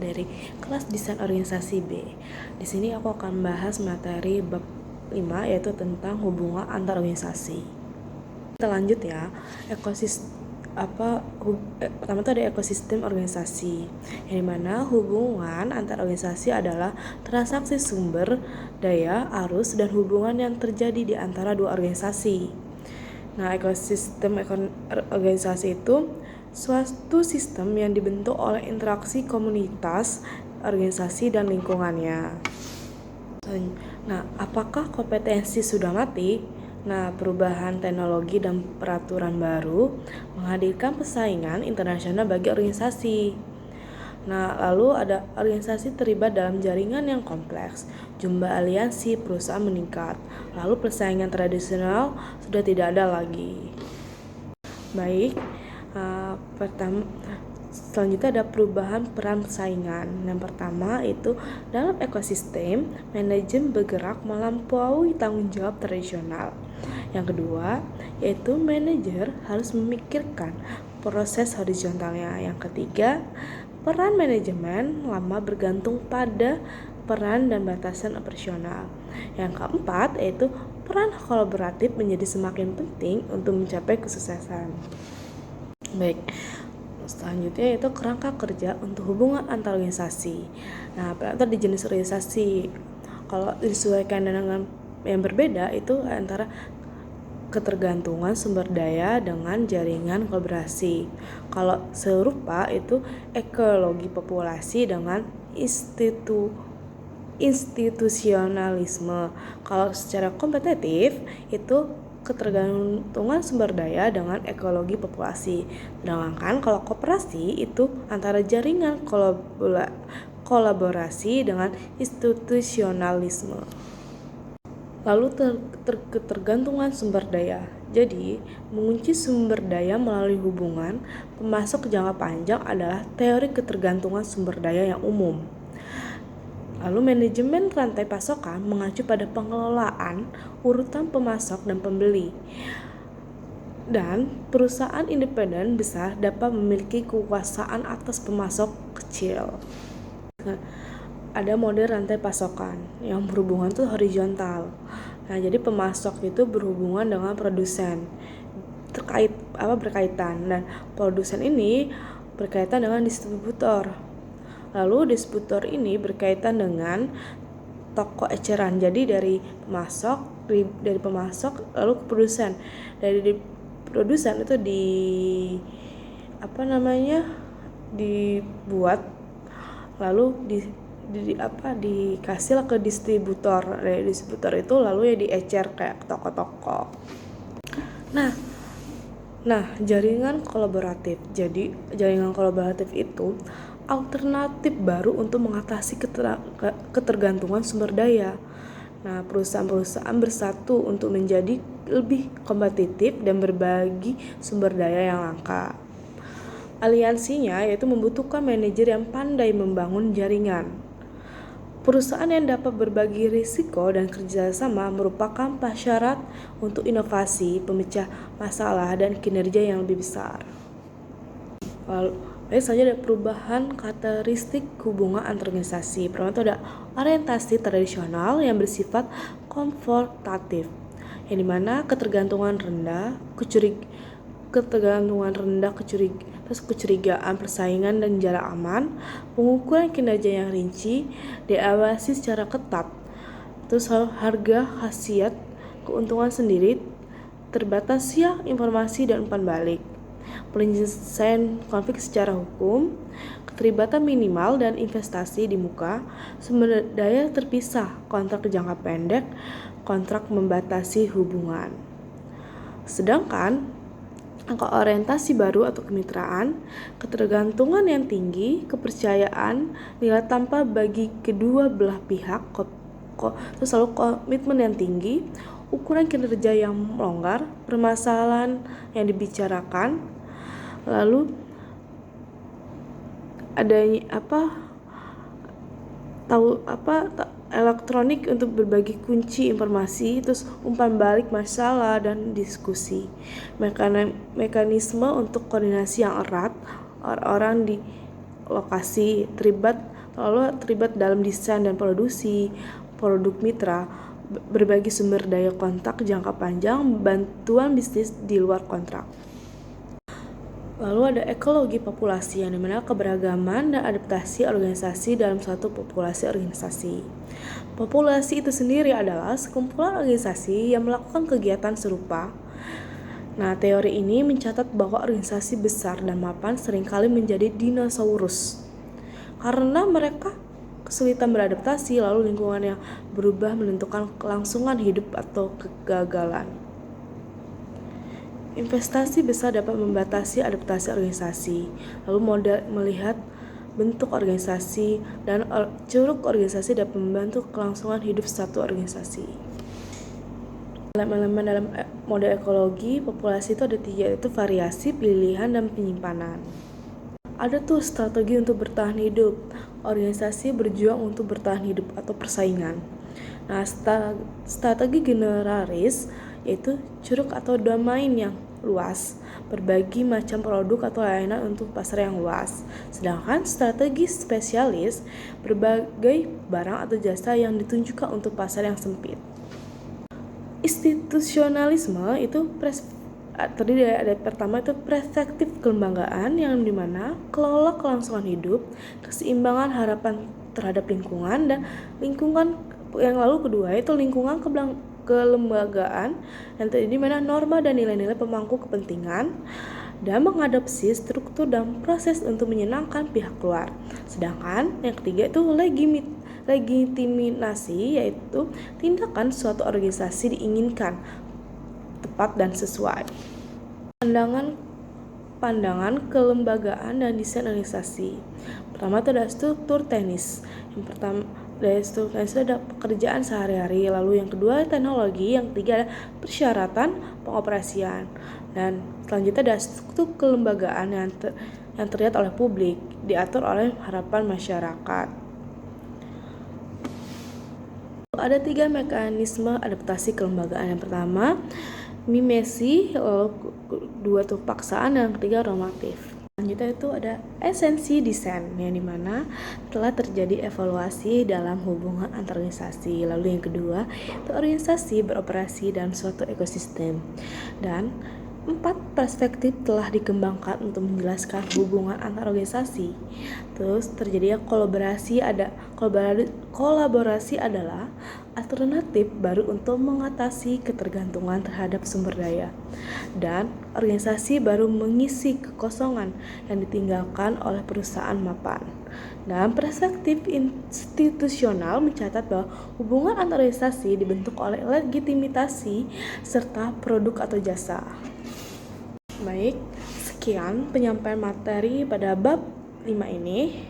dari kelas desain organisasi B. Di sini aku akan bahas materi bab 5 yaitu tentang hubungan antar organisasi. Kita lanjut ya. Pertama itu ada ekosistem organisasi, yang dimana hubungan antar organisasi adalah transaksi sumber daya, arus, dan hubungan yang terjadi di antara dua organisasi. Nah, ekosistem organisasi itu suatu sistem yang dibentuk oleh interaksi komunitas, organisasi, dan lingkungannya. Nah, apakah kompetensi sudah mati? Nah, perubahan teknologi dan peraturan baru menghadirkan persaingan internasional bagi organisasi. Nah, lalu ada organisasi terlibat dalam jaringan yang kompleks, jumlah aliansi perusahaan meningkat, lalu persaingan tradisional sudah tidak ada lagi. Baik, selanjutnya ada perubahan peran persaingan. Yang pertama itu dalam ekosistem, manajemen bergerak melampaui tanggung jawab tradisional. Yang kedua, yaitu manajer harus memikirkan proses horizontalnya. Yang ketiga, peran manajemen lama bergantung pada peran dan batasan operasional. Yang keempat, yaitu peran kolaboratif menjadi semakin penting untuk mencapai kesuksesan. Baik, selanjutnya yaitu kerangka kerja untuk hubungan antar organisasi. Nah, di jenis organisasi, kalau disesuaikan dengan yang berbeda itu antara ketergantungan sumber daya dengan jaringan kolaborasi. Kalau serupa itu ekologi populasi dengan institusionalisme. Kalau secara kompetitif itu ketergantungan sumber daya dengan ekologi populasi. Sedangkan kalau koperasi itu antara jaringan kolaborasi dengan institusionalisme. Lalu ketergantungan sumber daya. Jadi, mengunci sumber daya melalui hubungan pemasok jangka panjang adalah teori ketergantungan sumber daya yang umum. Lalu manajemen rantai pasokan mengacu pada pengelolaan urutan pemasok dan pembeli. Dan perusahaan independen besar dapat memiliki kekuasaan atas pemasok kecil. Nah, ada model rantai pasokan yang berhubungan tuh horizontal. Nah, jadi pemasok itu berhubungan dengan produsen berkaitan, dan produsen ini berkaitan dengan distributor. Lalu distributor ini berkaitan dengan toko eceran. Jadi dari pemasok lalu ke produsen. Dari produsen itu dibuat lalu dikasih ke distributor. Dari distributor itu lalu ya diecer kayak toko-toko. Nah, jaringan kolaboratif. Jadi jaringan kolaboratif itu alternatif baru untuk mengatasi ketergantungan sumber daya. Nah, perusahaan-perusahaan bersatu untuk menjadi lebih kompetitif dan berbagi sumber daya yang langka. Aliansinya yaitu membutuhkan manajer yang pandai membangun jaringan. Perusahaan yang dapat berbagi risiko dan kerjasama merupakan prasyarat untuk inovasi, pemecah masalah, dan kinerja yang lebih besar. Lalu saja ada perubahan karakteristik hubungan antar organisasi. Pertama itu ada orientasi tradisional yang bersifat konfrontatif, yang dimana ketergantungan rendah, kecurigaan, persaingan, dan jarak aman, pengukuran kinerja yang rinci, diawasi secara ketat, terus harga, khasiat, keuntungan sendiri, terbatasnya informasi dan umpan balik, penyelesaian konflik secara hukum, keterlibatan minimal dan investasi di muka, sumber daya terpisah, kontrak jangka pendek, kontrak membatasi hubungan. Sedangkan orientasi baru atau kemitraan, ketergantungan yang tinggi, kepercayaan, nilai tambah bagi kedua belah pihak, terus lalu komitmen yang tinggi, ukuran kinerja yang longgar, permasalahan yang dibicarakan, lalu adanya elektronik untuk berbagi kunci informasi, terus umpan balik masalah dan diskusi, mekanisme untuk koordinasi yang erat, orang di lokasi terlibat lalu terlibat dalam desain dan produksi produk mitra, berbagi sumber daya kontak jangka panjang, bantuan bisnis di luar kontrak. Lalu ada ekologi populasi, yang dimana keberagaman dan adaptasi organisasi dalam suatu populasi organisasi. Populasi itu sendiri adalah sekumpulan organisasi yang melakukan kegiatan serupa. Nah, teori ini mencatat bahwa organisasi besar dan mapan seringkali menjadi dinosaurus karena mereka kesulitan beradaptasi, lalu lingkungan yang berubah menentukan kelangsungan hidup atau kegagalan. Investasi besar dapat membatasi adaptasi organisasi, lalu model melihat bentuk organisasi dan curug organisasi dapat membantu kelangsungan hidup satu organisasi. Elemen-elemen dalam model ekologi populasi itu ada 3, yaitu variasi, pilihan, dan penyimpanan. Ada tuh strategi untuk bertahan hidup. Organisasi berjuang untuk bertahan hidup atau persaingan. Nah, strategi generalis yaitu curug atau domain yang luas, berbagi macam produk atau layanan untuk pasar yang luas. Sedangkan strategi spesialis, berbagai barang atau jasa yang ditunjukkan untuk pasar yang sempit. Institusionalisme itu terdiri dari pertama itu perspektif kelembagaan, yang dimana kelola kelangsungan hidup, keseimbangan harapan terhadap lingkungan, dan lingkungan yang lalu kedua itu lingkungan kelembagaan, yang di mana norma dan nilai-nilai pemangku kepentingan dan mengadopsi struktur dan proses untuk menyenangkan pihak luar. Sedangkan yang ketiga itu legitimasi, yaitu tindakan suatu organisasi diinginkan tepat dan sesuai. Pandangan kelembagaan dan desain organisasi. Pertama itu ada struktur teknis. Yang pertama dari struktur teknis itu ada pekerjaan sehari-hari. Lalu yang kedua teknologi. Yang ketiga ada persyaratan pengoperasian. Dan selanjutnya ada struktur kelembagaan yang terlihat oleh publik, diatur oleh harapan masyarakat. Ada 3 mekanisme adaptasi kelembagaan. Yang pertama mimesi, lalu 2 itu paksaan, dan yang ketiga normatif. Selanjutnya itu ada esensi desain, yang dimana telah terjadi evaluasi dalam hubungan antar organisasi. Lalu yang kedua itu organisasi beroperasi dalam suatu ekosistem, dan 4 perspektif telah dikembangkan untuk menjelaskan hubungan antar organisasi. Terus terjadinya kolaborasi adalah alternatif baru untuk mengatasi ketergantungan terhadap sumber daya, dan organisasi baru mengisi kekosongan yang ditinggalkan oleh perusahaan mapan. Dan perspektif institusional mencatat bahwa hubungan antar organisasi dibentuk oleh legitimasi serta produk atau jasa. Baik, sekian penyampaian materi pada bab 5 ini.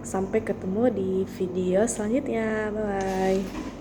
Sampai ketemu di video selanjutnya. Bye-bye.